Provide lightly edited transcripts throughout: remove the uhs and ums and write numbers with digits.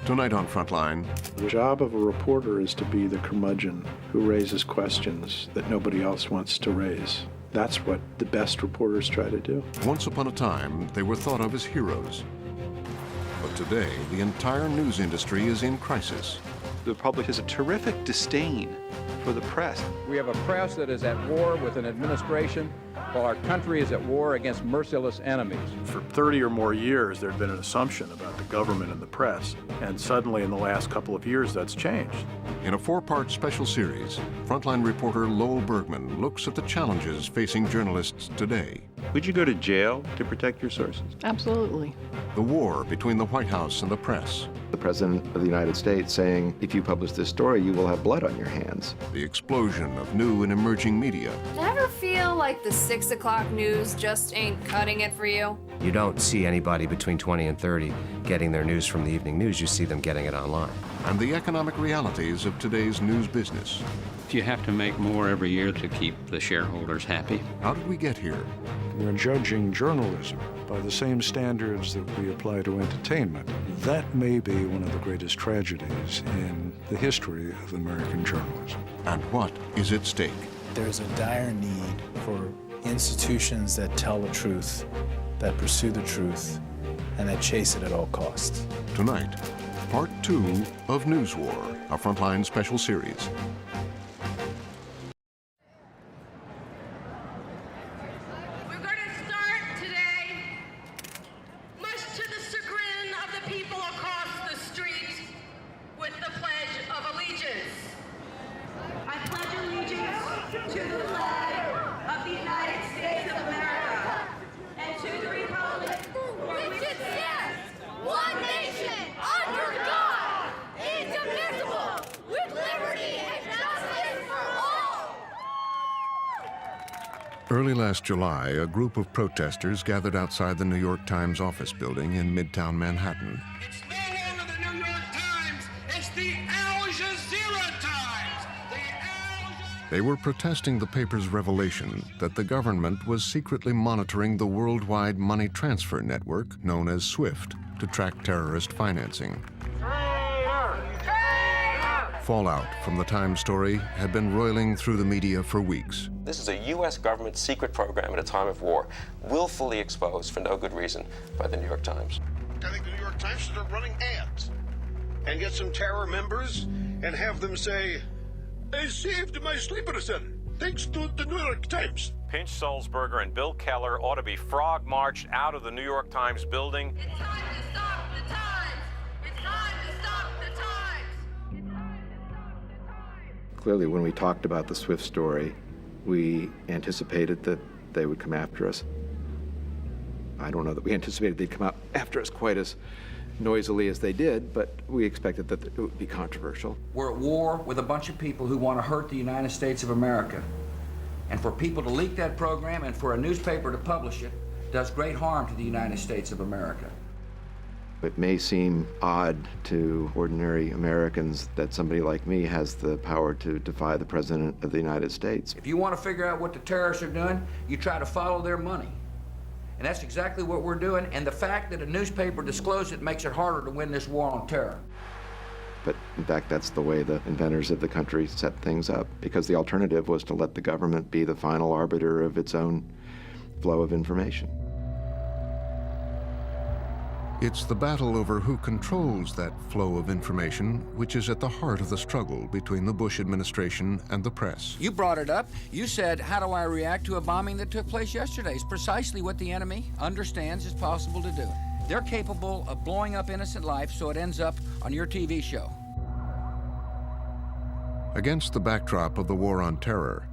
Tonight on Frontline, The job of a reporter is to be the curmudgeon who raises questions that nobody else wants to raise. That's what the best reporters try to do. once upon a time, they were thought of as heroes. But today, the entire news industry is in crisis. The public has a terrific disdain for the press. We have a press that is at war with an administration while our country is at war against merciless enemies. For 30 or more years, there had been an assumption about the government and the press, and suddenly in the last couple of years, that's changed. In a 4-part special series, Frontline reporter Lowell Bergman looks at the challenges facing journalists today. Would you go to jail to protect your sources? Absolutely. The war between the White House and the press. The President of the United States saying, if you publish this story, you will have blood on your hands. The explosion of new and emerging media. Ever feel like the 6 o'clock news just ain't cutting it for you? You don't see anybody between 20 and 30 getting their news from the evening news. You see them getting it online. And the economic realities of today's news business. You have to make more every year to keep the shareholders happy. How did we get here? We're judging journalism by the same standards that we apply to entertainment. That may be one of the greatest tragedies in the history of American journalism. And what is at stake? There's a dire need for institutions that tell the truth, that pursue the truth, and that chase it at all costs. Tonight, Part 2 of News War, a Frontline special series. We're going to start today, much to the chagrin of the people across the street, with the Pledge of Allegiance. I pledge allegiance to the flag of the United States of America and to the republic for which it stands, one nation, under God, indivisible, with liberty and justice for all. Early last July, a group of protesters gathered outside the New York Times office building in Midtown Manhattan. It's no longer the New York Times, it's the Al Jazeera Times. They were protesting the paper's revelation that the government was secretly monitoring the worldwide money transfer network known as SWIFT to track terrorist financing. Fallout from the Times story had been roiling through the media for weeks. This is a U.S. government secret program at a time of war, willfully exposed for no good reason by the New York Times. I think the New York Times should start running ads and get some terror members and have them say, I saved my sleeper cell, thanks to the New York Times. Pinch Sulzberger and Bill Keller ought to be frog marched out of the New York Times building. It's time to stop the Times. It's time to stop the Times. It's time to stop the Times. Clearly, when we talked about the SWIFT story, we anticipated that they would come after us. I don't know that we anticipated they'd come out after us quite as noisily as they did, but we expected that it would be controversial. We're at war with a bunch of people who want to hurt the United States of America. And for people to leak that program and for a newspaper to publish it does great harm to the United States of America. It may seem odd to ordinary Americans that somebody like me has the power to defy the President of the United States. If you want to figure out what the terrorists are doing, you try to follow their money. And that's exactly what we're doing, and the fact that a newspaper disclosed it makes it harder to win this war on terror. But in fact, that's the way the inventors of the country set things up, because the alternative was to let the government be the final arbiter of its own flow of information. It's the battle over who controls that flow of information which is at the heart of the struggle between the Bush administration and the press. You brought it up. You said, how do I react to a bombing that took place yesterday? It's precisely what the enemy understands is possible to do. They're capable of blowing up innocent life so it ends up on your TV show. Against the backdrop of the war on terror,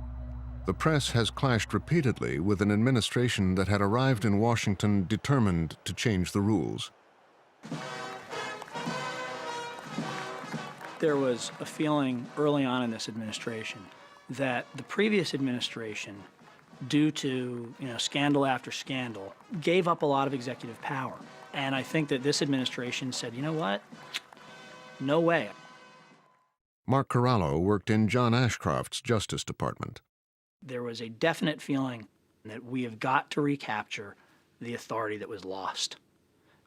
the press has clashed repeatedly with an administration that had arrived in Washington determined to change the rules. There was a feeling early on in this administration that the previous administration, due to scandal after scandal, gave up a lot of executive power. And I think that this administration said, you know what? No way. Mark Corallo worked in John Ashcroft's Justice Department. There was a definite feeling that we have got to recapture the authority that was lost.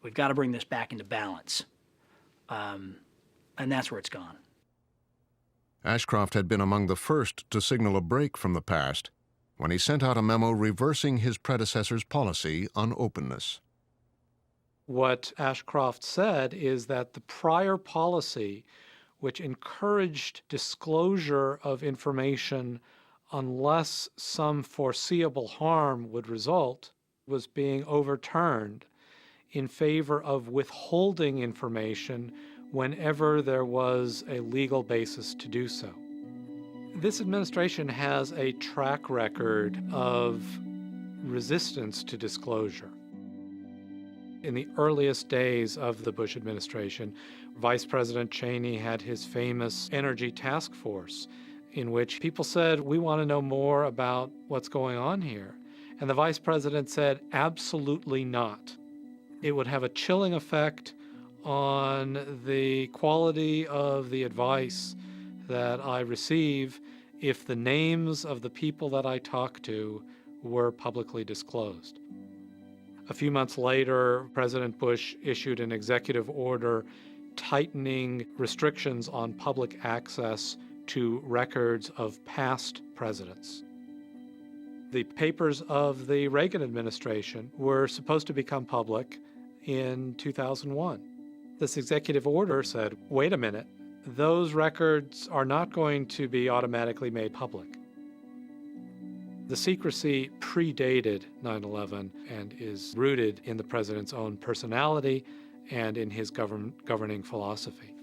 We've got to bring this back into balance. And that's where it's gone. Ashcroft had been among the first to signal a break from the past when he sent out a memo reversing his predecessor's policy on openness. What Ashcroft said is that the prior policy, which encouraged disclosure of information unless some foreseeable harm would result, was being overturned in favor of withholding information whenever there was a legal basis to do so. This administration has a track record of resistance to disclosure. In the earliest days of the Bush administration, Vice President Cheney had his famous Energy Task Force, in which people said, we want to know more about what's going on here. And the Vice President said, absolutely not. It would have a chilling effect on the quality of the advice that I receive if the names of the people that I talk to were publicly disclosed. A few months later, President Bush issued an executive order tightening restrictions on public access to records of past presidents. The papers of the Reagan administration were supposed to become public in 2001. This executive order said, wait a minute, those records are not going to be automatically made public. The secrecy predated 9/11 and is rooted in the president's own personality and in his governing philosophy.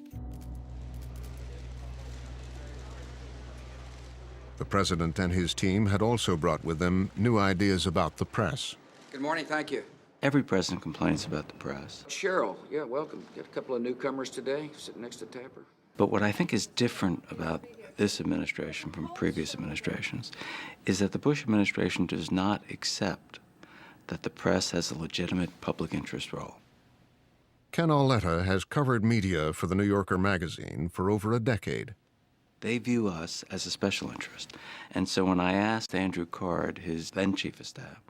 The president and his team had also brought with them new ideas about the press. Good morning, thank you. Every president complains about the press. Cheryl, yeah, welcome. Got a couple of newcomers today, sitting next to Tapper. But what I think is different about this administration from previous administrations is that the Bush administration does not accept that the press has a legitimate public interest role. Ken Auletta has covered media for the New Yorker magazine for over a decade. They view us as a special interest. And so when I asked Andrew Card, his then chief of staff,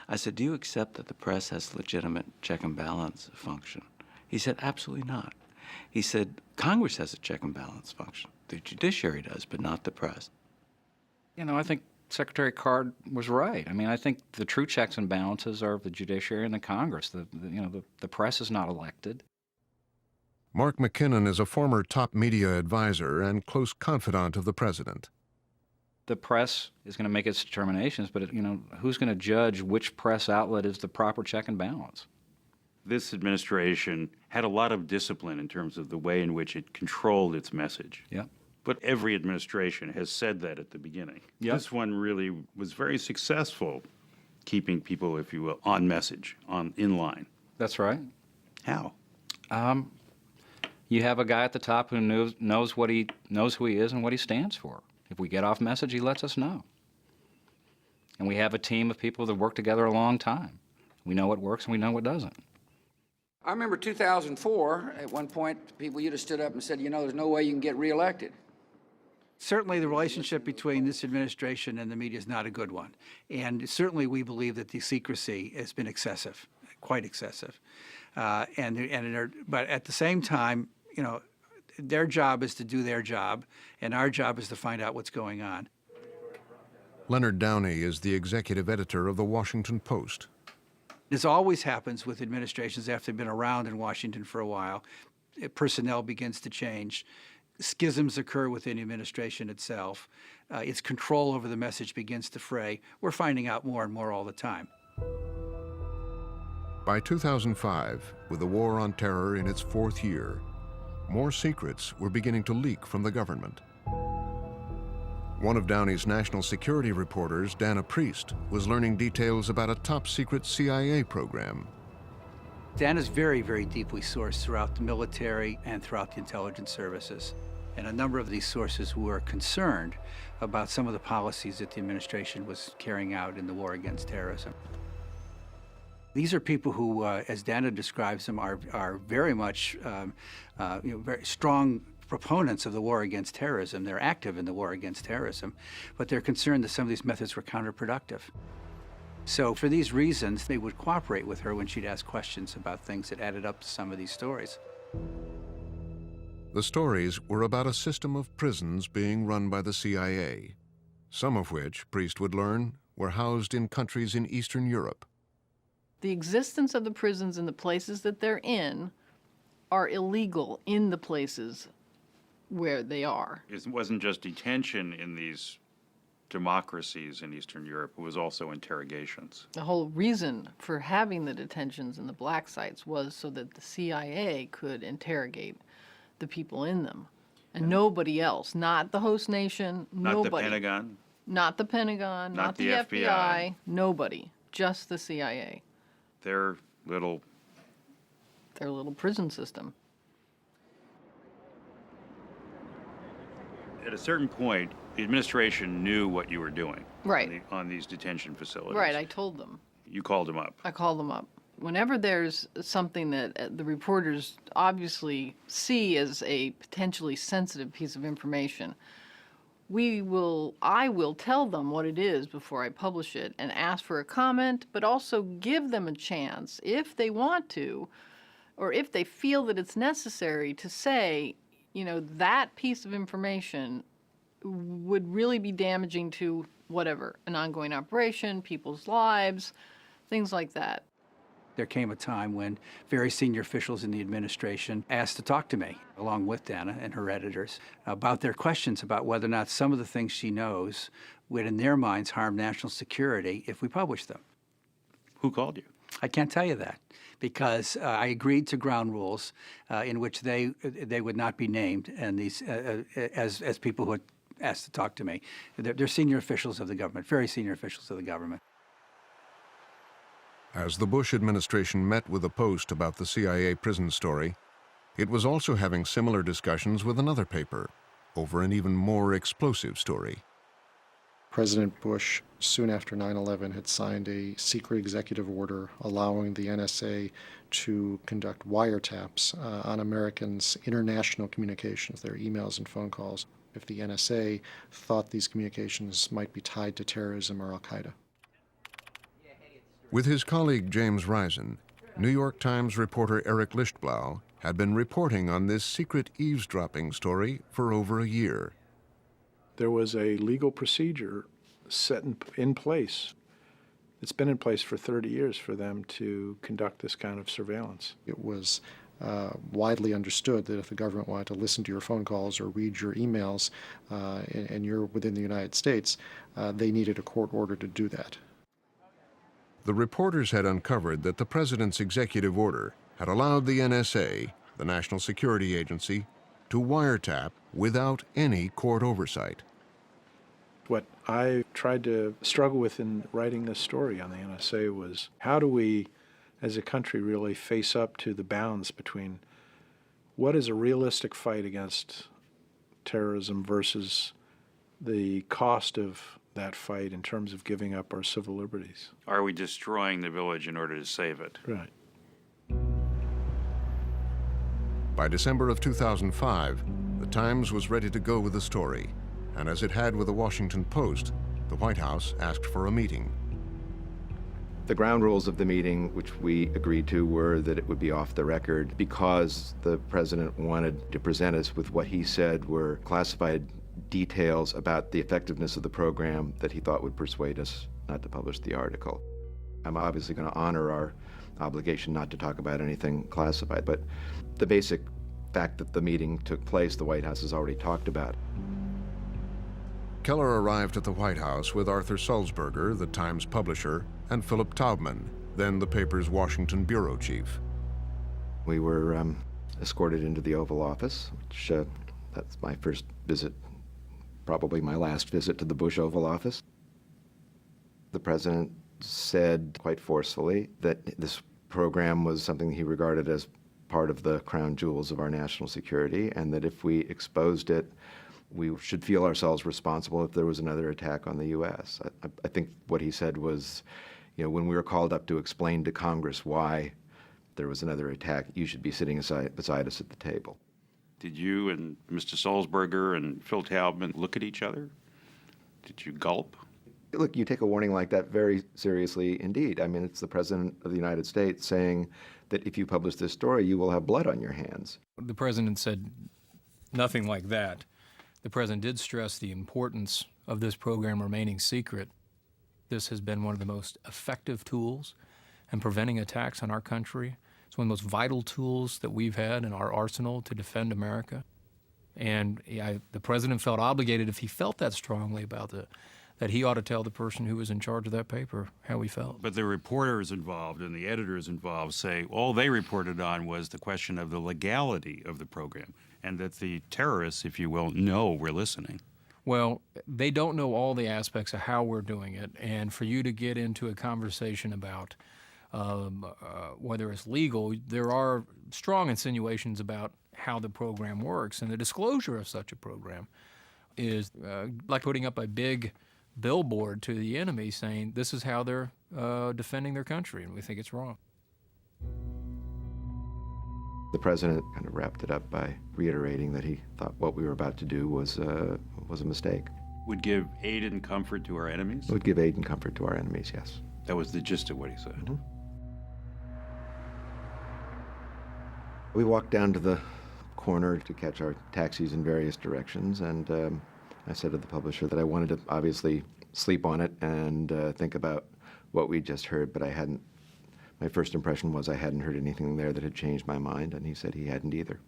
I said, do you accept that the press has legitimate check and balance function? He said, absolutely not. He said, Congress has a check and balance function. The judiciary does, but not the press. You know, I think Secretary Card was right. I mean, I think the true checks and balances are the judiciary and the Congress. The press is not elected. Mark McKinnon is a former top media advisor and close confidant of the president. The press is going to make its determinations, but who's going to judge which press outlet is the proper check and balance? This administration had a lot of discipline in terms of the way in which it controlled its message. Yeah. But every administration has said that at the beginning. Yep. This one really was very successful keeping people, if you will, on message, in line. That's right. How? You have a guy at the top who knows who he is and what he stands for. If we get off message, he lets us know. And we have a team of people that work together a long time. We know what works and we know what doesn't. I remember 2004, at one point, people you'd have stood up and said, there's no way you can get reelected. Certainly the relationship between this administration and the media is not a good one. And certainly we believe that the secrecy has been excessive, quite excessive. But at the same time, their job is to do their job, and our job is to find out what's going on. Leonard Downey is the executive editor of the Washington Post. This always happens with administrations after they've been around in Washington for a while. Personnel begins to change. Schisms occur within the administration itself. Its control over the message begins to fray. We're finding out more and more all the time. By 2005, with the War on Terror in its fourth year, more secrets were beginning to leak from the government. One of Downey's national security reporters, Dana Priest, was learning details about a top-secret CIA program. Dana is very, very deeply sourced throughout the military and throughout the intelligence services. And a number of these sources were concerned about some of the policies that the administration was carrying out in the war against terrorism. These are people who, as Dana describes them, are very much very strong proponents of the war against terrorism. They're active in the war against terrorism, but they're concerned that some of these methods were counterproductive. So for these reasons, they would cooperate with her when she'd ask questions about things that added up to some of these stories. The stories were about a system of prisons being run by the CIA, some of which, Priest would learn, were housed in countries in Eastern Europe. The existence of the prisons in the places that they're in are illegal in the places where they are. It wasn't just detention in these democracies in Eastern Europe, it was also interrogations. The whole reason for having the detentions in the black sites was so that the CIA could interrogate the people in them. And nobody else, not the host nation, Not nobody. the Pentagon. Not the Pentagon, not the FBI, nobody, just the CIA. Their little prison system. At a certain point, the administration knew what you were doing Right. on these detention facilities. Right, I told them. You called them up. I called them up. Whenever there's something that the reporters obviously see as a potentially sensitive piece of information, I will tell them what it is before I publish it and ask for a comment, but also give them a chance, if they want to, or if they feel that it's necessary, to say, that piece of information would really be damaging to whatever, an ongoing operation, people's lives, things like that. There came a time when very senior officials in the administration asked to talk to me, along with Dana and her editors, about their questions about whether or not some of the things she knows would, in their minds, harm national security if we published them. Who called you? I can't tell you that, because I agreed to ground rules in which they would not be named, and these as people who had asked to talk to me. They're senior officials of the government, very senior officials of the government. As the Bush administration met with the Post about the CIA prison story, it was also having similar discussions with another paper over an even more explosive story. President Bush, soon after 9/11, had signed a secret executive order allowing the NSA to conduct wiretaps on Americans' international communications, their emails and phone calls, if the NSA thought these communications might be tied to terrorism or al-Qaeda. With his colleague James Risen, New York Times reporter Eric Lichtblau had been reporting on this secret eavesdropping story for over a year. There was a legal procedure set in place. It's been in place for 30 years for them to conduct this kind of surveillance. It was widely understood that if the government wanted to listen to your phone calls or read your emails and you're within the United States, they needed a court order to do that. The reporters had uncovered that the president's executive order had allowed the NSA, the National Security Agency, to wiretap without any court oversight. What I tried to struggle with in writing this story on the NSA was, how do we, as a country, really face up to the bounds between what is a realistic fight against terrorism versus the cost of that fight in terms of giving up our civil liberties. Are we destroying the village in order to save it? Right. By December of 2005, the Times was ready to go with the story, and as it had with the Washington Post, the White House asked for a meeting. The ground rules of the meeting, which we agreed to, were that it would be off the record because the president wanted to present us with what he said were classified details about the effectiveness of the program that he thought would persuade us not to publish the article. I'm obviously going to honor our obligation not to talk about anything classified, but the basic fact that the meeting took place, the White House has already talked about. Keller arrived at the White House with Arthur Sulzberger, the Times publisher, and Philip Taubman, then the paper's Washington bureau chief. We were escorted into the Oval Office, which that's my first visit, probably my last visit to the Bush Oval Office. The president said quite forcefully that this program was something he regarded as part of the crown jewels of our national security, and that if we exposed it, we should feel ourselves responsible if there was another attack on the U.S. I think what he said was, when we were called up to explain to Congress why there was another attack, you should be sitting beside us at the table. Did you and Mr. Sulzberger and Phil Taubman look at each other? Did you gulp? Look, you take a warning like that very seriously indeed. I mean, it's the President of the United States saying that if you publish this story, you will have blood on your hands. The President said nothing like that. The President did stress the importance of this program remaining secret. This has been one of the most effective tools in preventing attacks on our country. It's one of the most vital tools that we've had in our arsenal to defend America. And the President felt obligated, if he felt that strongly about it, that he ought to tell the person who was in charge of that paper how he felt. But the reporters involved and the editors involved say all they reported on was the question of the legality of the program, and that the terrorists, if you will, know we're listening. Well, they don't know all the aspects of how we're doing it, and for you to get into a conversation about whether it's legal, there are strong insinuations about how the program works, and the disclosure of such a program is like putting up a big billboard to the enemy saying this is how they're defending their country, and we think it's wrong. The President kind of wrapped it up by reiterating that he thought what we were about to do was a mistake. Would give aid and comfort to our enemies? It would give aid and comfort to our enemies, yes. That was the gist of what he said. Mm-hmm. We walked down to the corner to catch our taxis in various directions, and I said to the publisher that I wanted to obviously sleep on it and think about what we just heard, but I hadn't. My first impression was I hadn't heard anything there that had changed my mind, and he said he hadn't either.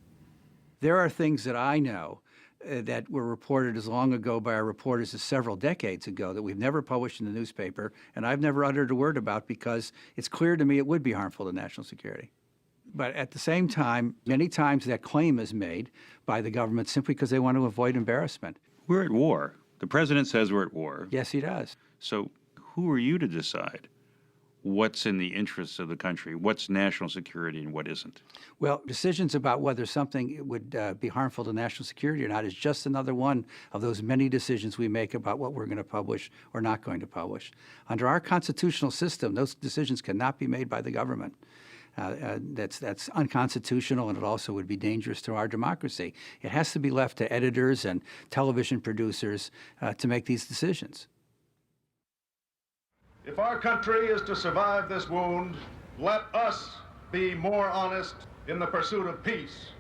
There are things that I know that were reported as long ago by our reporters as several decades ago that we've never published in the newspaper, and I've never uttered a word about because it's clear to me it would be harmful to national security. But at the same time, many times that claim is made by the government simply because they want to avoid embarrassment. We're at war. The President says we're at war. Yes, he does. So who are you to decide what's in the interests of the country, what's national security and what isn't? Well, decisions about whether something would be harmful to national security or not is just another one of those many decisions we make about what we're going to publish or not going to publish. Under our constitutional system, those decisions cannot be made by the government. That's unconstitutional, and it also would be dangerous to our democracy. It has to be left to editors and television producers to make these decisions. If our country is to survive this wound, let us be more honest in the pursuit of peace.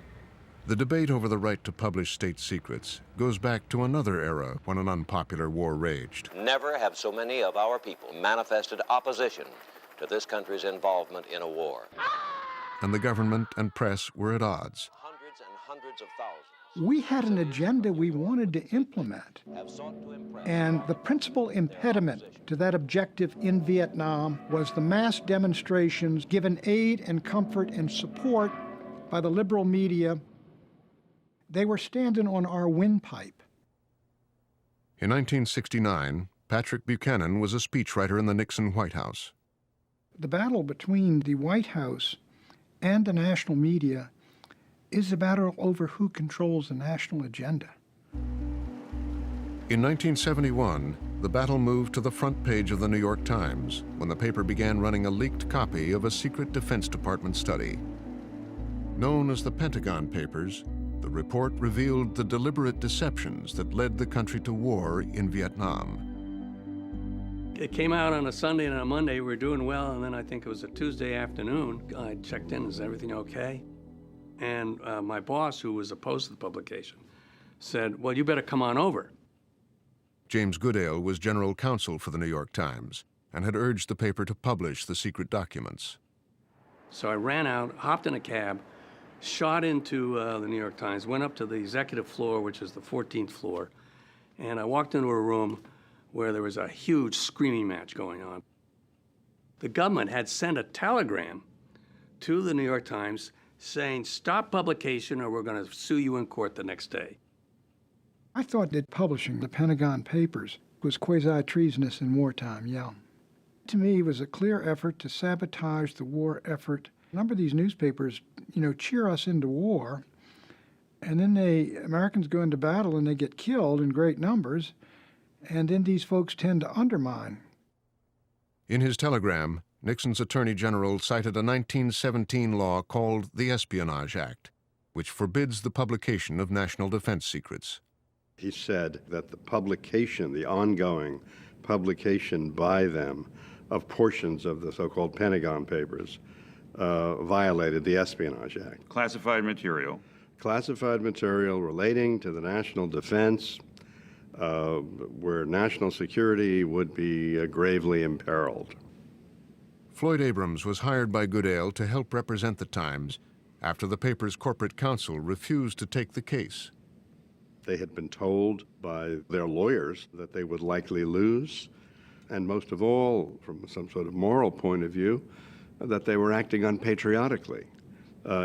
The debate over the right to publish state secrets goes back to another era when an unpopular war raged. Never have so many of our people manifested opposition to this country's involvement in a war. And the government and press were at odds. Hundreds and hundreds of thousands We had an agenda we wanted to implement. And the principal impediment to that objective in Vietnam was the mass demonstrations given aid and comfort and support by the liberal media. They were standing on our windpipe. In 1969, Patrick Buchanan was a speechwriter in the Nixon White House. The battle between the White House and the national media is a battle over who controls the national agenda. In 1971, the battle moved to the front page of the New York Times when the paper began running a leaked copy of a secret Defense Department study. Known as the Pentagon Papers, the report revealed the deliberate deceptions that led the country to war in Vietnam. It came out on a Sunday and on a Monday. We were doing well, and then I think it was a Tuesday afternoon. I checked in, is everything okay? And my boss, who was opposed to the publication, said, well, you better come on over. James Goodale was general counsel for the New York Times and had urged the paper to publish the secret documents. So I ran out, hopped in a cab, shot into the New York Times, went up to the executive floor, which is the 14th floor, and I walked into a room where there was a huge screaming match going on. The government had sent a telegram to the New York Times saying, stop publication or we're going to sue you in court the next day. I thought that publishing the Pentagon Papers was quasi-treasonous in wartime, yeah. To me, it was a clear effort to sabotage the war effort. A number of these newspapers, cheer us into war, and then Americans go into battle and they get killed in great numbers, and then these folks tend to undermine. In his telegram, Nixon's Attorney General cited a 1917 law called the Espionage Act, which forbids the publication of national defense secrets. He said that the publication, the ongoing publication by them of portions of the so-called Pentagon Papers violated the Espionage Act. Classified material. Classified material relating to the national defense, where national security would be gravely imperiled. Floyd Abrams was hired by Goodale to help represent the Times after the paper's corporate counsel refused to take the case. They had been told by their lawyers that they would likely lose, and most of all, from some sort of moral point of view, that they were acting unpatriotically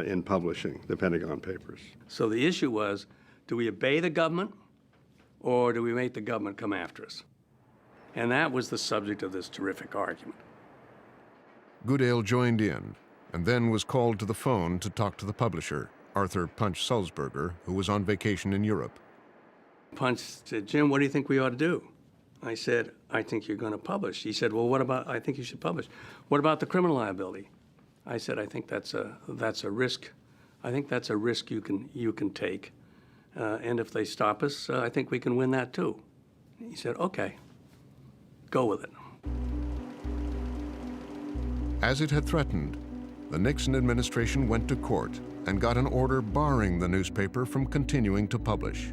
in publishing the Pentagon Papers. So the issue was, do we obey the government or do we make the government come after us? And that was the subject of this terrific argument. Goodale joined in and then was called to the phone to talk to the publisher, Arthur Punch Sulzberger, who was on vacation in Europe. Punch said, Jim, what do you think we ought to do? I said, I think you're going to publish. He said, well, what about, I think you should publish. What about the criminal liability? I said, I think that's a risk. I think that's a risk you can take. And if they stop us, I think we can win that too. He said, okay, go with it. As it had threatened, the Nixon administration went to court and got an order barring the newspaper from continuing to publish.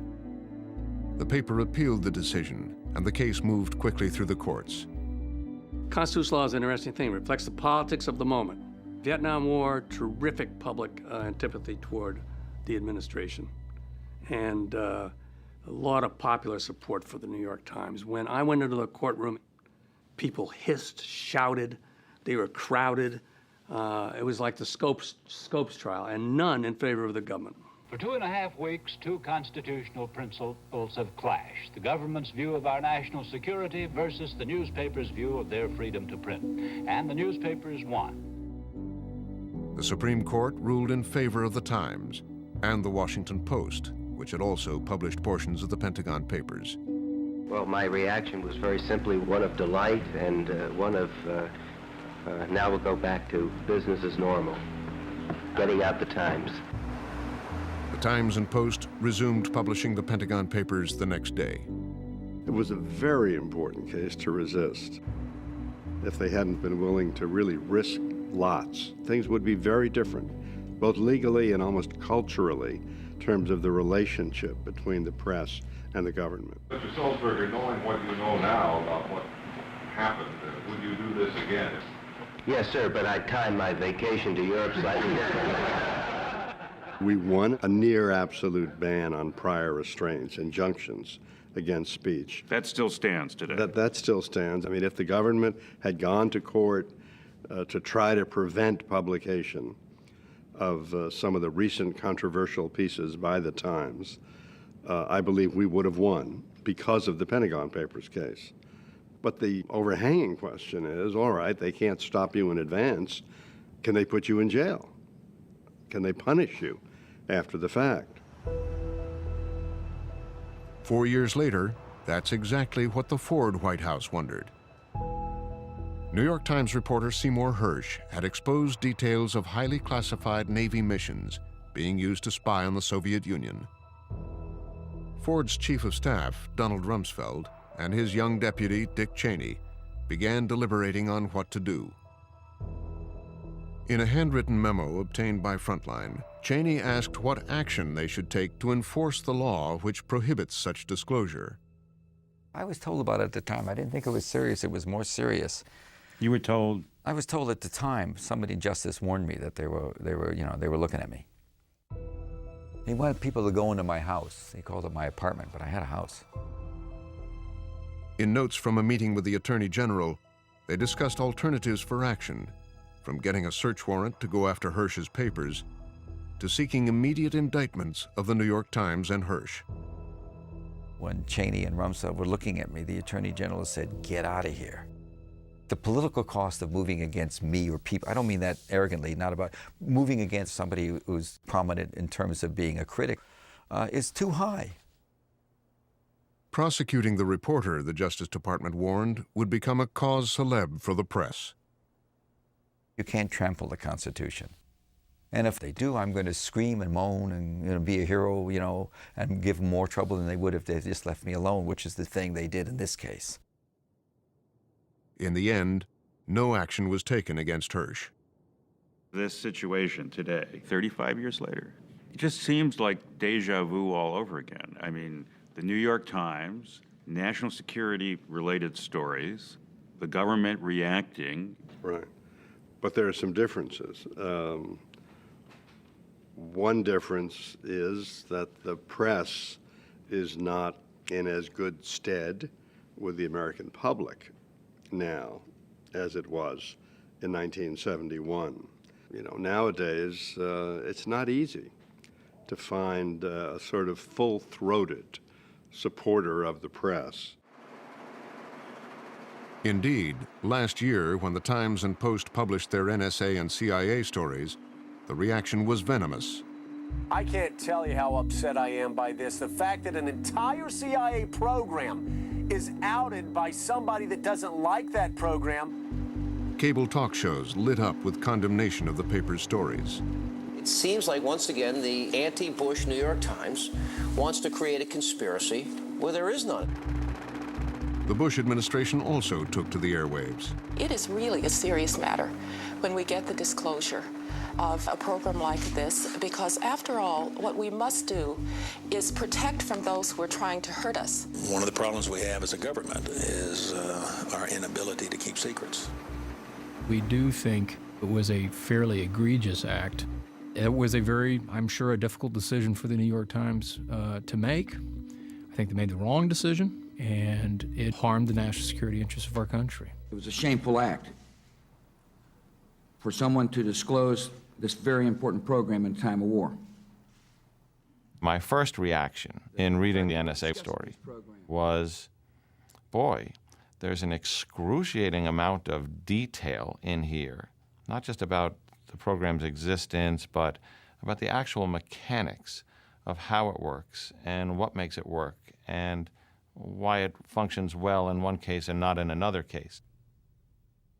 The paper appealed the decision, and the case moved quickly through the courts. Constitutional law is an interesting thing. It reflects the politics of the moment. Vietnam War, terrific public antipathy toward the administration, and a lot of popular support for the New York Times. When I went into the courtroom, people hissed, shouted, they were crowded. It was like the Scopes trial, and none in favor of the government. For 2.5 weeks, two constitutional principles have clashed. The government's view of our national security versus the newspaper's view of their freedom to print. And the newspapers won. The Supreme Court ruled in favor of the Times and the Washington Post, which had also published portions of the Pentagon Papers. Well, my reaction was very simply one of delight and one of, now we'll go back to business as normal, getting out the Times. The Times and Post resumed publishing the Pentagon Papers the next day. It was a very important case to resist. If they hadn't been willing to really risk lots, things would be very different, both legally and almost culturally, in terms of the relationship between the press and the government. Mr. Sulzberger, knowing what you know now about what happened, would you do this again? Yes, sir, but I timed my vacation to Europe slightly differently. We won a near absolute ban on prior restraints, injunctions against speech. That still stands today. That still stands. I mean, if the government had gone to court to try to prevent publication of some of the recent controversial pieces by the Times, I believe we would have won because of the Pentagon Papers case. But the overhanging question is, all right, they can't stop you in advance. Can they put you in jail? Can they punish you after the fact? 4 years later, that's exactly what the Ford White House wondered. New York Times reporter Seymour Hersh had exposed details of highly classified Navy missions being used to spy on the Soviet Union. Ford's chief of staff, Donald Rumsfeld, and his young deputy, Dick Cheney, began deliberating on what to do. In a handwritten memo obtained by Frontline, Cheney asked what action they should take to enforce the law which prohibits such disclosure. I was told about it at the time. I didn't think it was serious. It was more serious. You were told? I was told at the time. Somebody in Justice warned me that they were looking at me. He wanted people to go into my house. He called it my apartment, but I had a house. In notes from a meeting with the Attorney General, they discussed alternatives for action, from getting a search warrant to go after Hersh's papers, to seeking immediate indictments of the New York Times and Hersh. When Cheney and Rumsfeld were looking at me, the Attorney General said, "Get out of here." The political cost of moving against me or people, I don't mean that arrogantly, not about moving against somebody who's prominent in terms of being a critic, is too high. Prosecuting the reporter, the Justice Department warned, would become a cause célèbre for the press. You can't trample the Constitution. And if they do, I'm going to scream and moan and be a hero, and give them more trouble than they would if they just left me alone, which is the thing they did in this case. In the end, no action was taken against Hersh. This situation today, 35 years later, it just seems like deja vu all over again. I mean, the New York Times, national security-related stories, the government reacting. Right. But there are some differences. One difference is that the press is not in as good stead with the American public now as it was in 1971. You know, nowadays, it's not easy to find a sort of full-throated supporter of the press. Indeed, last year, when the Times and Post published their NSA and CIA stories, the reaction was venomous. I can't tell you how upset I am by this. The fact that an entire CIA program is outed by somebody that doesn't like that program. Cable talk shows lit up with condemnation of the paper's stories. It seems like, once again, the anti-Bush New York Times wants to create a conspiracy where there is none. The Bush administration also took to the airwaves. It is really a serious matter when we get the disclosure of a program like this, because after all, what we must do is protect from those who are trying to hurt us. One of the problems we have as a government is our inability to keep secrets. We do think it was a fairly egregious act. It was a very, I'm sure, a difficult decision for the New York Times to make. I think they made the wrong decision, and it harmed the national security interests of our country. It was a shameful act for someone to disclose this very important program in time of war. My first reaction in reading the NSA story was, boy, there's an excruciating amount of detail in here, not just about the program's existence, but about the actual mechanics of how it works and what makes it work and why it functions well in one case and not in another case.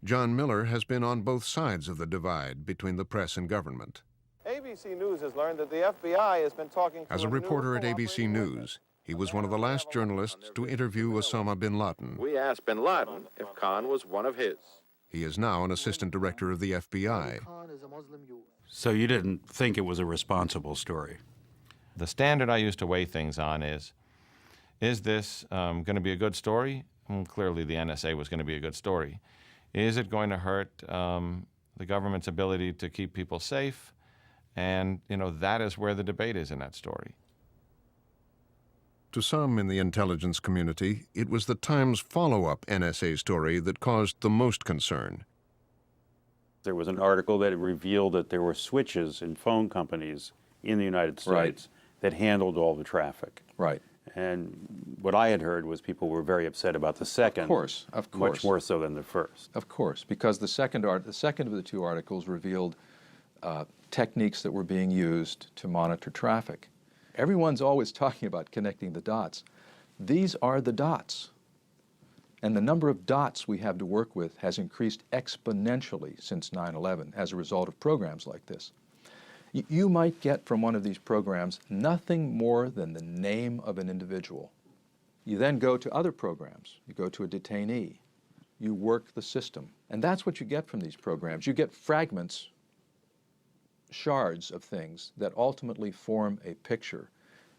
John Miller has been on both sides of the divide between the press and government. ABC News has learned that the FBI has been talking to As a reporter at ABC News, he was one of the last journalists to interview Osama bin Laden. We asked bin Laden if Khan was one of his. He is now an assistant director of the FBI. So you didn't think it was a responsible story? The standard I use to weigh things on is this going to be a good story? Well, clearly the NSA was going to be a good story. Is it going to hurt the government's ability to keep people safe? And, you know, that is where the debate is in that story. To some in the intelligence community, it was the Times' follow-up NSA story that caused the most concern. There was an article that revealed that there were switches in phone companies in the United States that handled all the traffic. Right. And what I had heard was people were very upset about the second. Of course. Much more so than the first. Of course, because the second of the two articles revealed techniques that were being used to monitor traffic. Everyone's always talking about connecting the dots. These are the dots. And the number of dots we have to work with has increased exponentially since 9/11 as a result of programs like this. You might get from one of these programs nothing more than the name of an individual. You then go to other programs. You go to a detainee. You work the system. And that's what you get from these programs. You get fragments, shards of things that ultimately form a picture.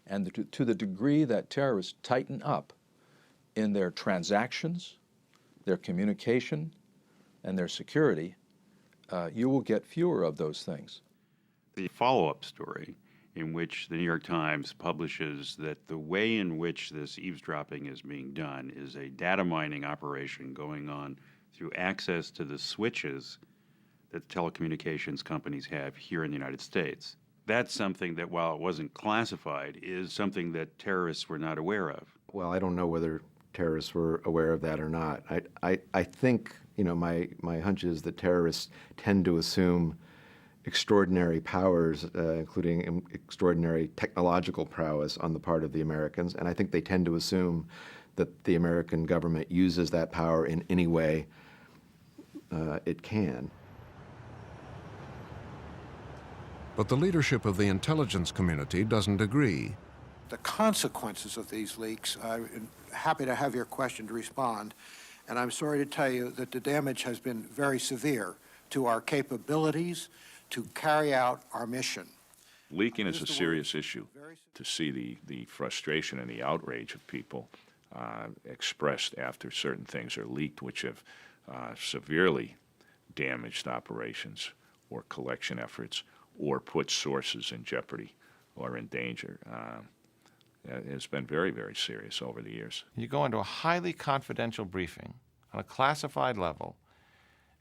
And to the degree that terrorists tighten up in their transactions, their communication, and their security, you will get fewer of those things. The follow-up story in which the New York Times publishes that the way in which this eavesdropping is being done is a data mining operation going on through access to the switches that telecommunications companies have here in the United States. That's something that, while it wasn't classified, is something that terrorists were not aware of. Well, I don't know whether terrorists were aware of that or not. I think, you know, my hunch is that terrorists tend to assume extraordinary powers, including extraordinary technological prowess on the part of the Americans, and I think they tend to assume that the American government uses that power in any way it can. But the leadership of the intelligence community doesn't agree. The consequences of these leaks, I'm happy to have your question to respond. And I'm sorry to tell you that the damage has been very severe to our capabilities to carry out our mission. Leaking is a serious issue. To see the frustration and the outrage of people expressed after certain things are leaked, which have severely damaged operations or collection efforts or put sources in jeopardy or in danger, has been very, very serious over the years. You go into a highly confidential briefing on a classified level,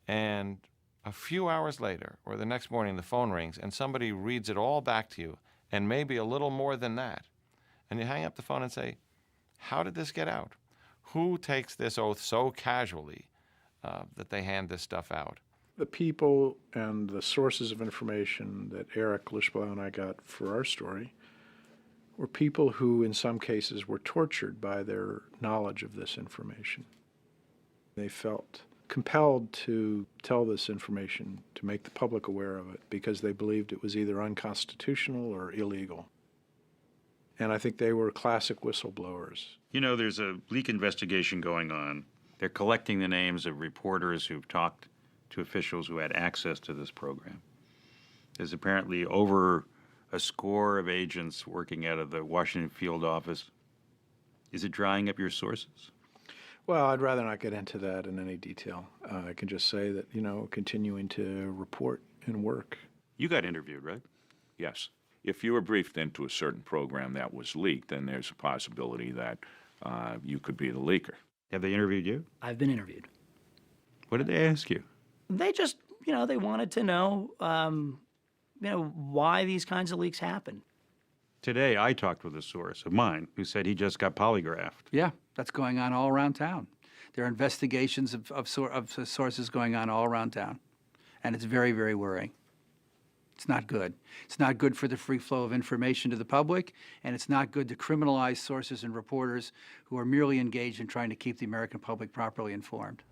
and a few hours later, or the next morning, the phone rings, and somebody reads it all back to you, and maybe a little more than that. And you hang up the phone and say, how did this get out? Who takes this oath so casually that they hand this stuff out? The people and the sources of information that Eric Lischblau and I got for our story were people who, in some cases, were tortured by their knowledge of this information. They felt compelled to tell this information, to make the public aware of it, because they believed it was either unconstitutional or illegal. And I think they were classic whistleblowers. You know, there's a leak investigation going on. They're collecting the names of reporters who've talked to officials who had access to this program. There's apparently over a score of agents working out of the Washington field office. Is it drying up your sources? Well, I'd rather not get into that in any detail. I can just say that, continuing to report and work. You got interviewed, right? Yes. If you were briefed into a certain program that was leaked, then there's a possibility that you could be the leaker. Have they interviewed you? I've been interviewed. What did they ask you? They just, they wanted to know, why these kinds of leaks happen. Today, I talked with a source of mine who said he just got polygraphed. Yeah, that's going on all around town. There are investigations of sources going on all around town, and it's very, very worrying. It's not good. It's not good for the free flow of information to the public, and it's not good to criminalize sources and reporters who are merely engaged in trying to keep the American public properly informed.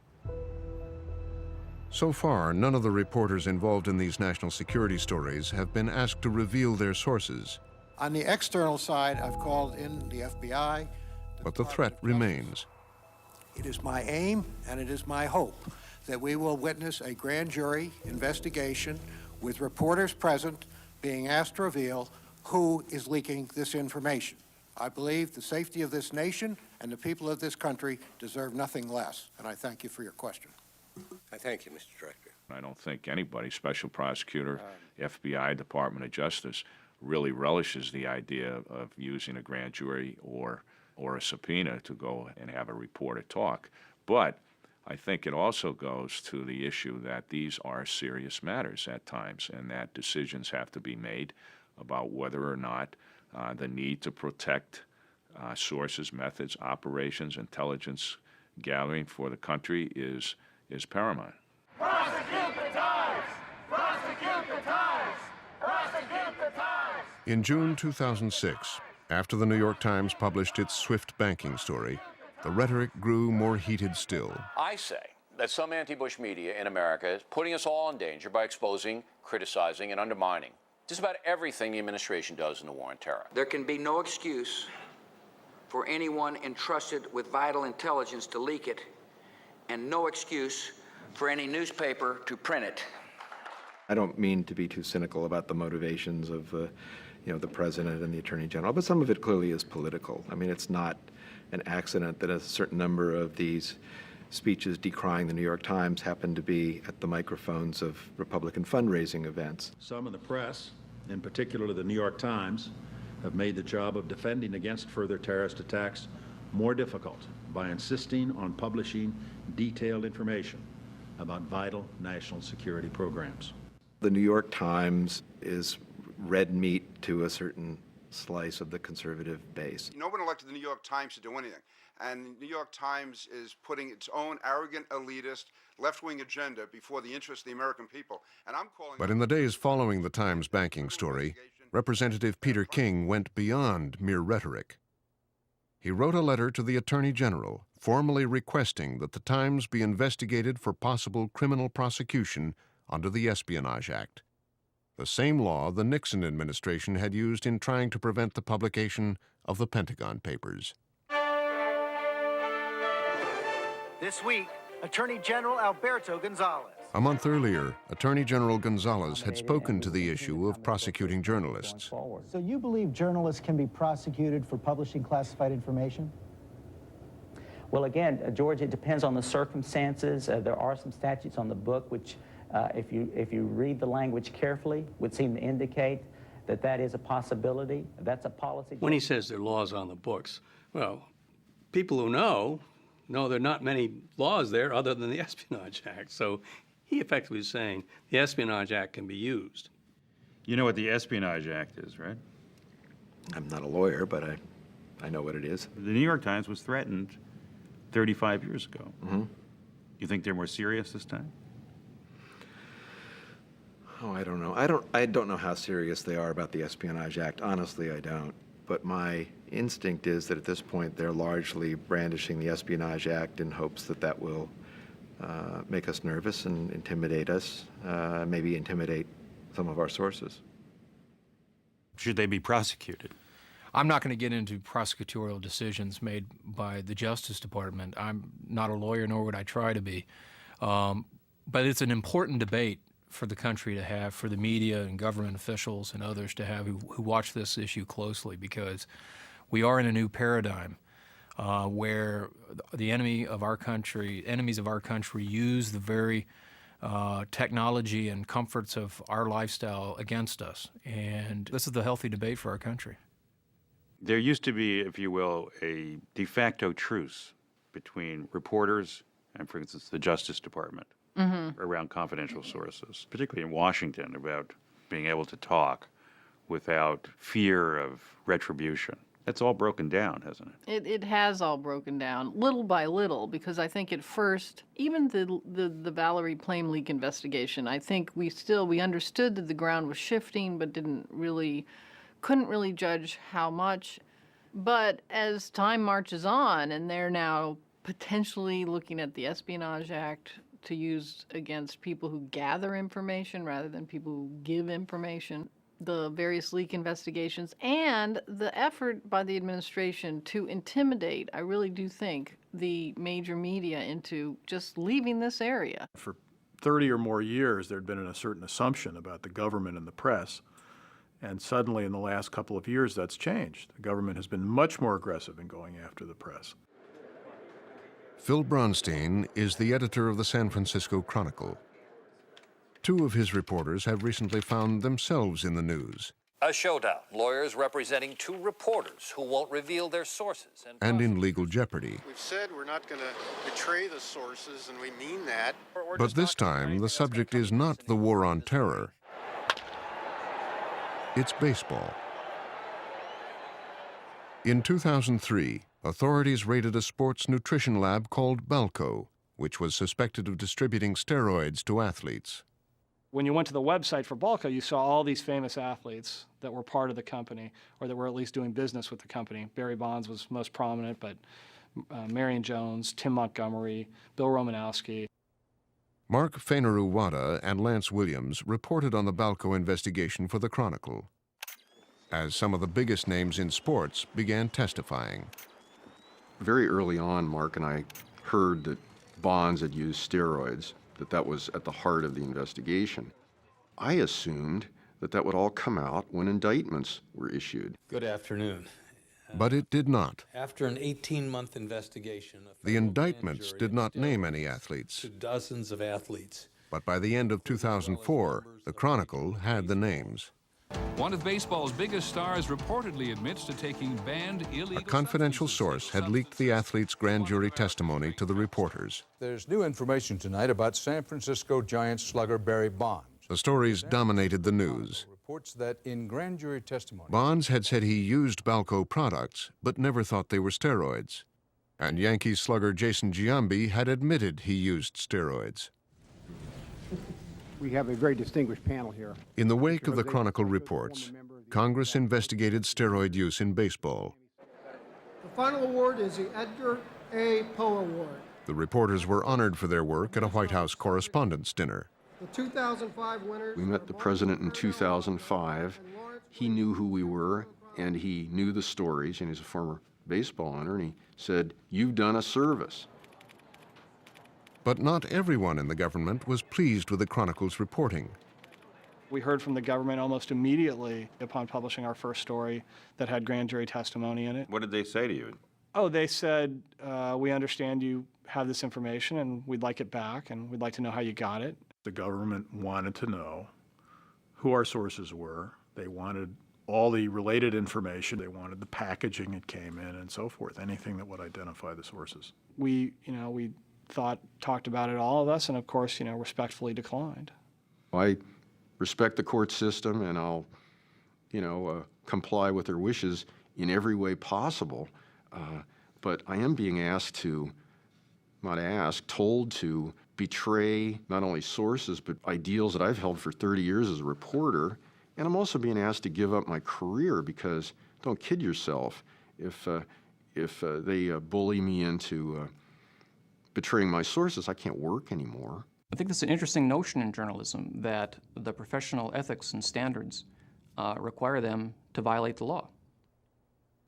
So far, none of the reporters involved in these national security stories have been asked to reveal their sources. On the external side, I've called in the FBI. But the threat remains. It is my aim and it is my hope that we will witness a grand jury investigation with reporters present being asked to reveal who is leaking this information. I believe the safety of this nation and the people of this country deserve nothing less, and I thank you for your question. I thank you, Mr. Director. I don't think anybody, special prosecutor, FBI, Department of Justice, really relishes the idea of using a grand jury or a subpoena to go and have a reporter talk. But I think it also goes to the issue that these are serious matters at times, and that decisions have to be made about whether or not the need to protect sources, methods, operations, intelligence gathering for the country is paramount. Prosecute the Times! Prosecute the Times! Prosecute the Times! In June 2006, after the New York Times published its Swift banking story, the rhetoric grew more heated still. I say that some anti-Bush media in America is putting us all in danger by exposing, criticizing, and undermining just about everything the administration does in the war on terror. There can be no excuse for anyone entrusted with vital intelligence to leak it, and no excuse for any newspaper to print it. I don't mean to be too cynical about the motivations of the president and the attorney general, but some of it clearly is political. I mean, it's not an accident that a certain number of these speeches decrying the New York Times happen to be at the microphones of Republican fundraising events. Some of the press, in particular the New York Times, have made the job of defending against further terrorist attacks more difficult by insisting on publishing detailed information about vital national security programs. The New York Times is red meat to a certain slice of the conservative base. No one elected the New York Times to do anything. And the New York Times is putting its own arrogant, elitist, left-wing agenda before the interests of the American people. And I'm calling... But in the days following the Times banking story, Representative Peter King went beyond mere rhetoric. He wrote a letter to the Attorney General, formally requesting that the Times be investigated for possible criminal prosecution under the Espionage Act, the same law the Nixon administration had used in trying to prevent the publication of the Pentagon Papers. This week, Attorney General Alberto Gonzales. A month earlier, Attorney General Gonzales had spoken to the issue of prosecuting journalists. So you believe journalists can be prosecuted for publishing classified information? Well, again, George, it depends on the circumstances. There are some statutes on the book which, if you read the language carefully, would seem to indicate that that is a possibility. That's a policy. When he says there are laws on the books, well, people who know there are not many laws there other than the Espionage Act. So he effectively is saying the Espionage Act can be used. You know what the Espionage Act is, right? I'm not a lawyer, but I know what it is. The New York Times was threatened 35 years ago. Mm-hmm. You think they're more serious this time? Oh, I don't know. I don't know how serious they are about the Espionage Act. Honestly, I don't. But my instinct is that at this point they're largely brandishing the Espionage Act in hopes that that will make us nervous and intimidate us, maybe intimidate some of our sources. Should they be prosecuted? I'm not going to get into prosecutorial decisions made by the Justice Department. I'm not a lawyer, nor would I try to be. But it's an important debate for the country to have, for the media and government officials and others to have who watch this issue closely, because we are in a new paradigm where the enemies of our country use the very technology and comforts of our lifestyle against us. And this is the healthy debate for our country. There used to be, if you will, a de facto truce between reporters and, for instance, the Justice Department around confidential sources, particularly in Washington, about being able to talk without fear of retribution. That's all broken down, hasn't it? It has all broken down, little by little, because I think at first, even the Valerie Plame leak investigation, I think we understood that the ground was shifting, but couldn't really judge how much. But as time marches on, and they're now potentially looking at the Espionage Act to use against people who gather information rather than people who give information, the various leak investigations, and the effort by the administration to intimidate, I really do think, the major media into just leaving this area. For 30 or more years, there had been a certain assumption about the government and the press. And suddenly, in the last couple of years, that's changed. The government has been much more aggressive in going after the press. Phil Bronstein is the editor of the San Francisco Chronicle. Two of his reporters have recently found themselves in the news. A showdown. Lawyers representing two reporters who won't reveal their sources. And in legal jeopardy. We've said we're not going to betray the sources, and we mean that. But this time, the subject is not the war on terror. It's baseball. In 2003, authorities raided a sports nutrition lab called Balco, which was suspected of distributing steroids to athletes. When you went to the website for Balco, you saw all these famous athletes that were part of the company, or that were at least doing business with the company. Barry Bonds was most prominent, but Marion Jones, Tim Montgomery, Bill Romanowski. Mark Fainaru-Wada and Lance Williams reported on the Balco investigation for the Chronicle, as some of the biggest names in sports began testifying. Very early on, Mark and I heard that Bonds had used steroids, that was at the heart of the investigation. I assumed that would all come out when indictments were issued. Good afternoon. But it did not. After an 18-month investigation, the indictments did not name any athletes. To dozens of athletes. But by the end of 2004, the Chronicle had the names. One of baseball's biggest stars reportedly admits to taking banned illegal. A confidential source had leaked the athlete's grand jury testimony to the reporters. There's new information tonight about San Francisco Giants slugger Barry Bonds. The stories dominated the news. Reports that in grand jury testimony, Bonds had said he used Balco products, but never thought they were steroids. And Yankees slugger Jason Giambi had admitted he used steroids. We have a very distinguished panel here. In the wake of the Chronicle reports, Congress investigated steroid use in baseball. The final award is the Edgar A. Poe Award. The reporters were honored for their work at a White House Correspondents' Dinner. The 2005 winners. We met the president in 2005. He knew who we were, and he knew the stories, and he's a former baseball owner, and he said, "You've done a service." But not everyone in the government was pleased with the Chronicle's reporting. We heard from the government almost immediately upon publishing our first story that had grand jury testimony in it. What did they say to you? Oh, they said, we understand you have this information and we'd like it back and we'd like to know how you got it. The government wanted to know who our sources were. They wanted all the related information. They wanted the packaging it came in and so forth, anything that would identify the sources. We talked about it, all of us, and of course, respectfully declined. I respect the court system, and I'll, comply with their wishes in every way possible. But I am being told to betray not only sources, but ideals that I've held for 30 years as a reporter. And I'm also being asked to give up my career because, don't kid yourself, if they bully me into betraying my sources, I can't work anymore. I think that's an interesting notion in journalism, that the professional ethics and standards require them to violate the law.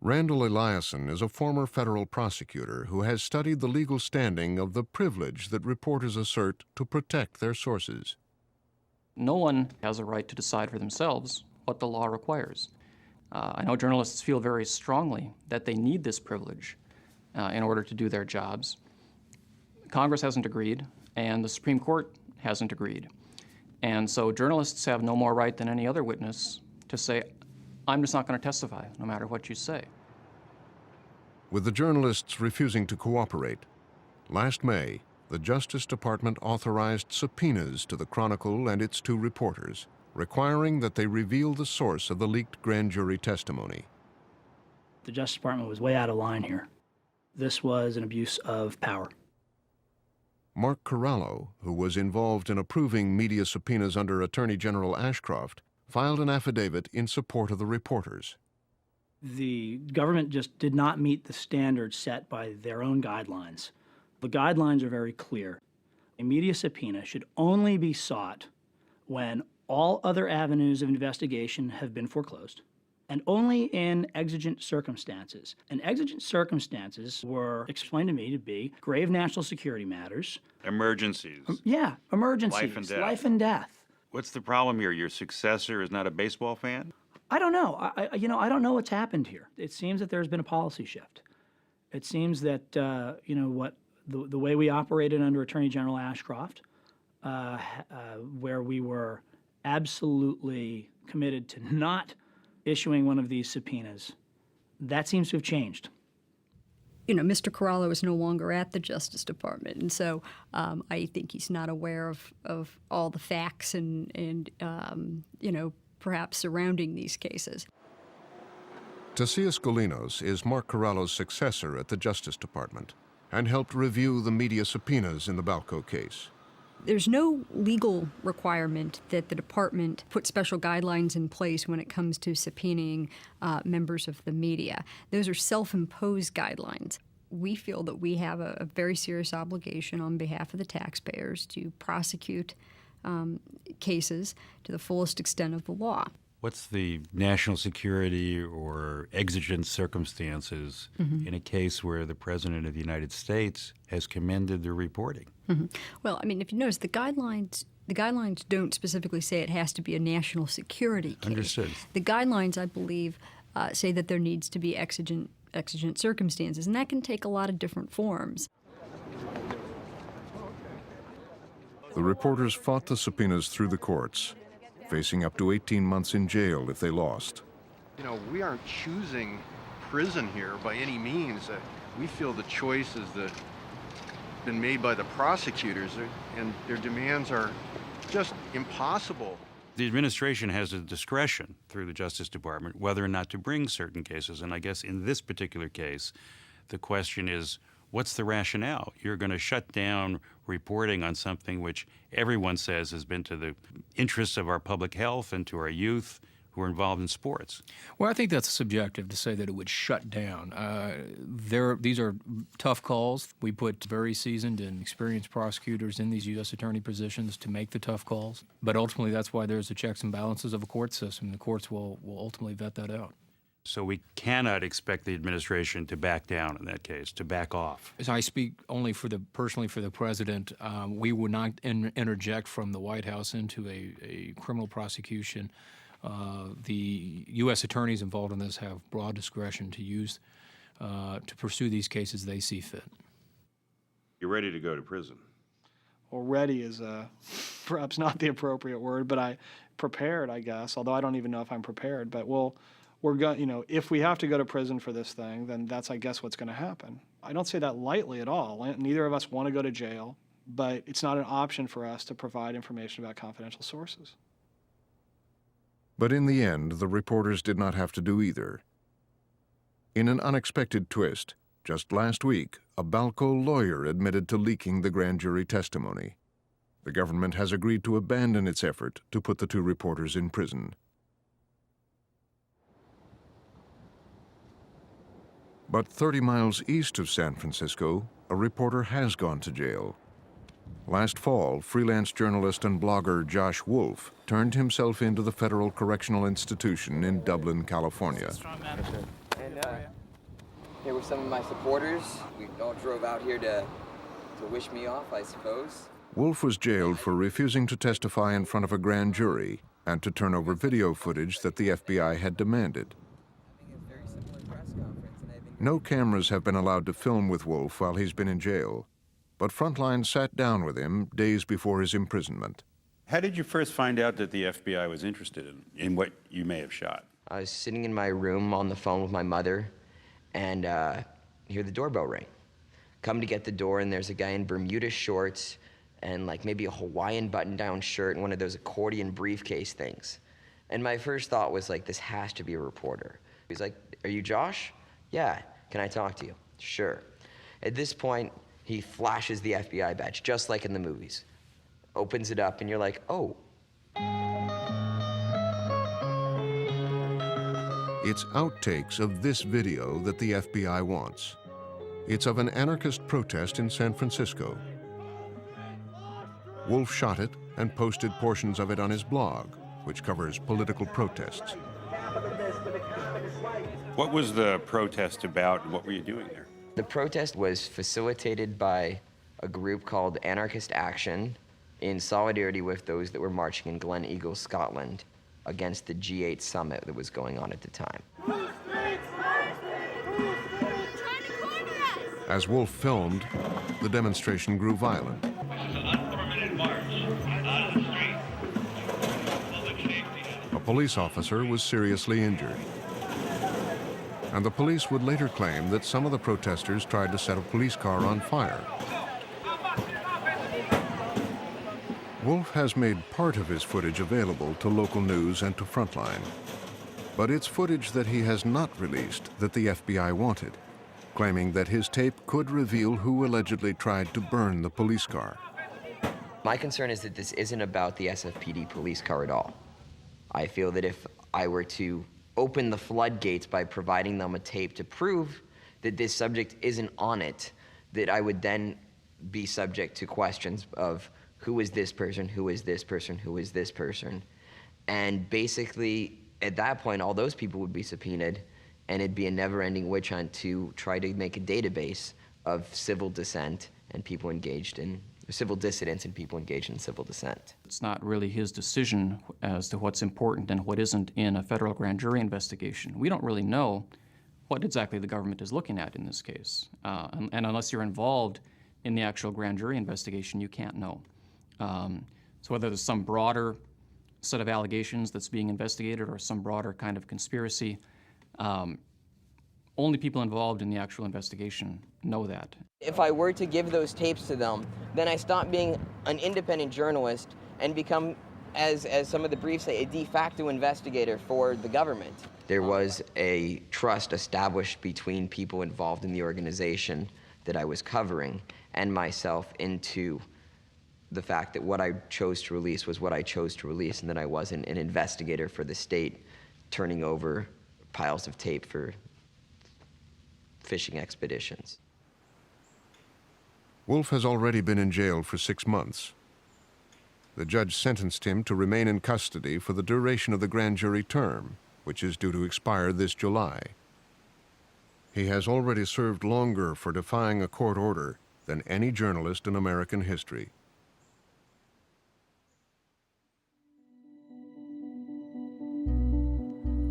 Randall Eliason is a former federal prosecutor who has studied the legal standing of the privilege that reporters assert to protect their sources. No one has a right to decide for themselves what the law requires. I know journalists feel very strongly that they need this privilege in order to do their jobs. Congress hasn't agreed, and the Supreme Court hasn't agreed. And so journalists have no more right than any other witness to say, I'm just not going to testify, no matter what you say. With the journalists refusing to cooperate, last May, the Justice Department authorized subpoenas to the Chronicle and its 2 reporters, requiring that they reveal the source of the leaked grand jury testimony. The Justice Department was way out of line here. This was an abuse of power. Mark Corallo, who was involved in approving media subpoenas under Attorney General Ashcroft, filed an affidavit in support of the reporters. The government just did not meet the standards set by their own guidelines. The guidelines are very clear. A media subpoena should only be sought when all other avenues of investigation have been foreclosed, and only in exigent circumstances. And exigent circumstances were explained to me to be grave national security matters. Emergencies. Yeah, emergencies. Life and death. Life and death. What's the problem here? Your successor is not a baseball fan? I don't know. I don't know what's happened here. It seems that there's been a policy shift. It seems that, the way we operated under Attorney General Ashcroft, where we were absolutely committed to not issuing one of these subpoenas, that seems to have changed. Mr. Corallo is no longer at the Justice Department, and so I think he's not aware of all the facts and perhaps surrounding these cases. Tasia Skolinos is Mark Corallo's successor at the Justice Department and helped review the media subpoenas in the Balco case. There's no legal requirement that the department put special guidelines in place when it comes to subpoenaing members of the media. Those are self-imposed guidelines. We feel that we have a very serious obligation on behalf of the taxpayers to prosecute cases to the fullest extent of the law. What's the national security or exigent circumstances in a case where the President of the United States has commended the reporting? Well, if you notice, the guidelines don't specifically say it has to be a national security case. Understood. The guidelines, I believe, say that there needs to be exigent circumstances, and that can take a lot of different forms. The reporters fought the subpoenas through the courts, facing up to 18 months in jail if they lost. We aren't choosing prison here by any means. We feel the choice has been made by the prosecutors, and their demands are just impossible. The administration has a discretion through the Justice Department whether or not to bring certain cases, and I guess in this particular case, the question is, what's the rationale? You're going to shut down reporting on something which everyone says has been to the interests of our public health and to our youth who are involved in sports. Well, I think that's subjective to say that it would shut down. These are tough calls. We put very seasoned and experienced prosecutors in these U.S. attorney positions to make the tough calls. But ultimately, that's why there's the checks and balances of a court system. The courts will ultimately vet that out. So we cannot expect the administration to back down in that case, to back off. As I speak only personally for the president, we would not interject from the White House into a criminal prosecution. The U.S. attorneys involved in this have broad discretion to use, to pursue these cases they see fit. You're ready to go to prison. Well, ready is perhaps not the appropriate word, but prepared, I guess, although I don't even know if I'm prepared. But we're going, if we have to go to prison for this thing, then that's, I guess, what's going to happen. I don't say that lightly at all. Neither of us want to go to jail, but it's not an option for us to provide information about confidential sources. But in the end, the reporters did not have to do either. In an unexpected twist, just last week, a Balco lawyer admitted to leaking the grand jury testimony. The government has agreed to abandon its effort to put the two reporters in prison. But 30 miles east of San Francisco, a reporter has gone to jail. Last fall, freelance journalist and blogger Josh Wolf turned himself into the Federal Correctional Institution in Dublin, California. And here were some of my supporters. We all drove out here to wish me off, I suppose. Wolf was jailed for refusing to testify in front of a grand jury and to turn over video footage that the FBI had demanded. No cameras have been allowed to film with Wolf while he's been in jail, but Frontline sat down with him days before his imprisonment. How did you first find out that the FBI was interested in what you may have shot? I was sitting in my room on the phone with my mother, and hear the doorbell ring. Come to get the door, and there's a guy in Bermuda shorts and like maybe a Hawaiian button-down shirt and one of those accordion briefcase things. And my first thought was like, this has to be a reporter. He's like, "Are you Josh?" "Yeah." "Can I talk to you?" "Sure." At this point, he flashes the FBI badge, just like in the movies. Opens it up, and you're like, oh. It's outtakes of this video that the FBI wants. It's of an anarchist protest in San Francisco. Wolf shot it and posted portions of it on his blog, which covers political protests. What was the protest about, and what were you doing there? The protest was facilitated by a group called Anarchist Action in solidarity with those that were marching in Glen Eagle, Scotland, against the G8 summit that was going on at the time. As Wolf filmed, the demonstration grew violent. A police officer was seriously injured. And the police would later claim that some of the protesters tried to set a police car on fire. Wolf has made part of his footage available to local news and to Frontline. But it's footage that he has not released that the FBI wanted, claiming that his tape could reveal who allegedly tried to burn the police car. My concern is that this isn't about the SFPD police car at all. I feel that if I were to open the floodgates by providing them a tape to prove that this subject isn't on it, that I would then be subject to questions of who is this person, who is this person, who is this person. And basically, at that point, all those people would be subpoenaed, and it'd be a never-ending witch hunt to try to make a database of civil dissent and people engaged in civil dissidents and people engaged in civil dissent. It's not really his decision as to what's important and what isn't in a federal grand jury investigation. We don't really know what exactly the government is looking at in this case. And unless you're involved in the actual grand jury investigation, you can't know. So whether there's some broader set of allegations that's being investigated or some broader kind of conspiracy, only people involved in the actual investigation know that. If I were to give those tapes to them, then I stop being an independent journalist and become, as some of the briefs say, a de facto investigator for the government. There was a trust established between people involved in the organization that I was covering and myself into the fact that what I chose to release was what I chose to release, and that I wasn't an investigator for the state turning over piles of tape for fishing expeditions. Wolf has already been in jail for 6 months. The judge sentenced him to remain in custody for the duration of the grand jury term, which is due to expire this July. He has already served longer for defying a court order than any journalist in American history.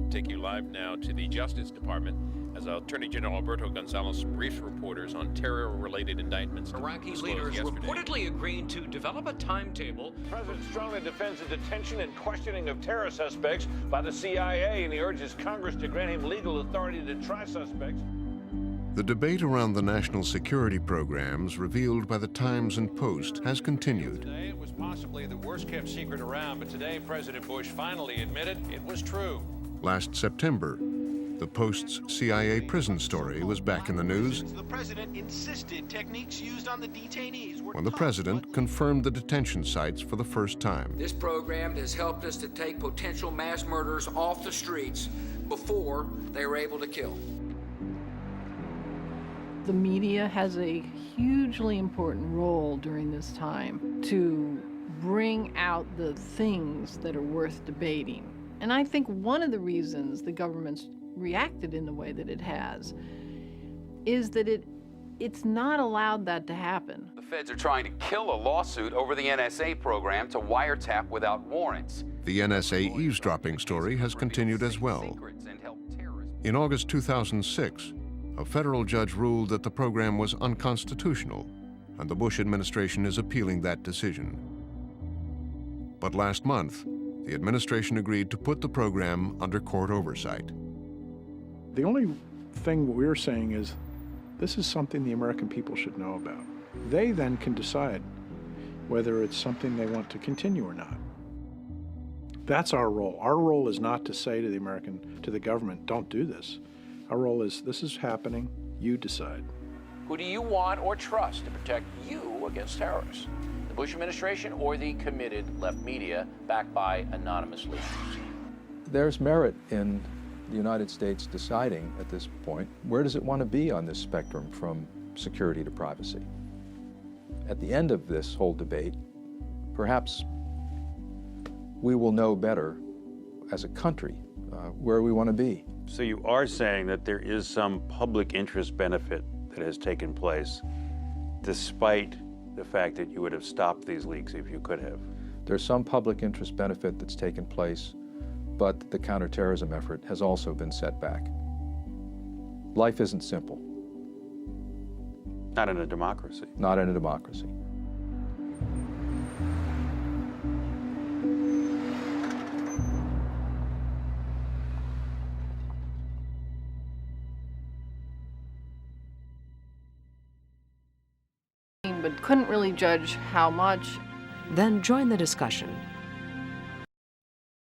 Take you live now to the Justice Department as Attorney General Alberto Gonzales briefs reporters on terror-related indictments. Iraqi leaders reportedly agreeing to develop a timetable. The president strongly defends the detention and questioning of terror suspects by the CIA, and he urges Congress to grant him legal authority to try suspects. The debate around the national security programs revealed by the Times and Post has continued. Today, it was possibly the worst-kept secret around, but today President Bush finally admitted it was true. Last September, the Post's CIA prison story was back in the news The president insisted techniques used on the detainees were when the president confirmed the detention sites for the first time. This program has helped us to take potential mass murderers off the streets before they were able to kill. The media has a hugely important role during this time to bring out the things that are worth debating. And I think one of the reasons the government's reacted in the way that it has is that it's not allowed that to happen. The feds are trying to kill a lawsuit over the NSA program to wiretap without warrants. The NSA eavesdropping story has continued as well. In August 2006, a federal judge ruled that the program was unconstitutional, and the Bush administration is appealing that decision. But last month, the administration agreed to put the program under court oversight. The only thing we're saying is this is something the American people should know about. They then can decide whether it's something they want to continue or not. That's our role. Our role is not to say to the government, don't do this. Our role is, this is happening, you decide. Who do you want or trust to protect you against terrorists? The Bush administration or the committed left media backed by anonymous leaders? There's merit in the United States deciding at this point, where does it want to be on this spectrum from security to privacy? At the end of this whole debate, perhaps we will know better as a country where we want to be. So you are saying that there is some public interest benefit that has taken place, despite the fact that you would have stopped these leaks if you could have? There's some public interest benefit that's taken place, but the counterterrorism effort has also been set back. Life isn't simple. Not in a democracy. Not in a democracy. But couldn't really judge how much. Then join the discussion